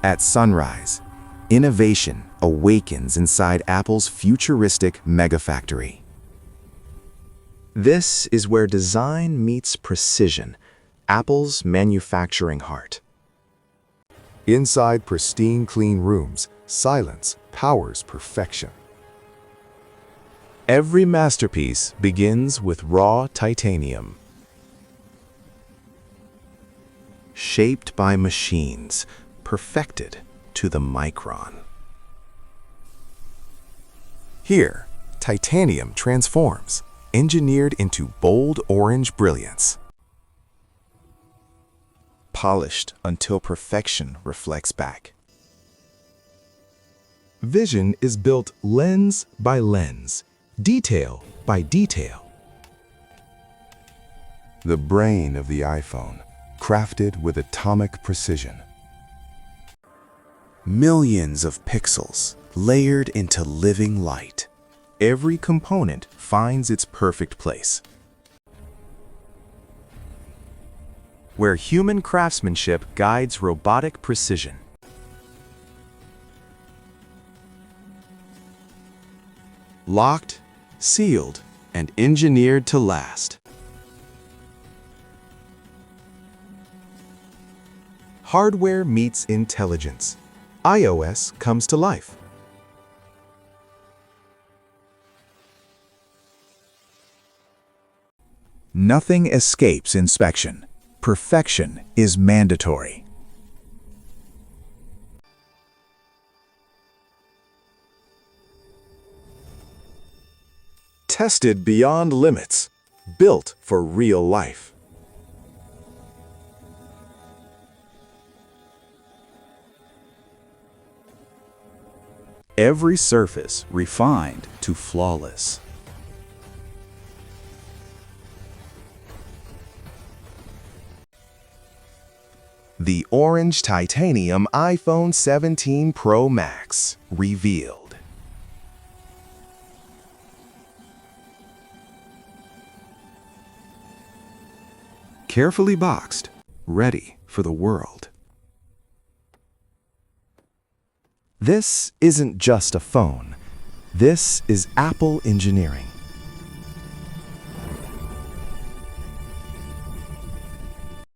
At sunrise, innovation awakens inside Apple's futuristic megafactory. This is where design meets precision, Apple's manufacturing heart. Inside pristine clean rooms, silence powers perfection. Every masterpiece begins with raw titanium. Shaped by machines, perfected to the micron. Here, titanium transforms, engineered into bold orange brilliance. Polished until perfection reflects back. Vision is built lens by lens, detail by detail. The brain of the iPhone, crafted with atomic precision. Millions of pixels layered into living light. Every component finds its perfect place. Where human craftsmanship guides robotic precision. Locked, sealed, and engineered to last. Hardware meets intelligence. iOS comes to life. Nothing escapes inspection. Perfection is mandatory. Tested beyond limits, built for real life. Every surface refined to flawless. The orange titanium iPhone 17 Pro Max revealed. Carefully boxed, ready for the world. This isn't just a phone. This is Apple engineering.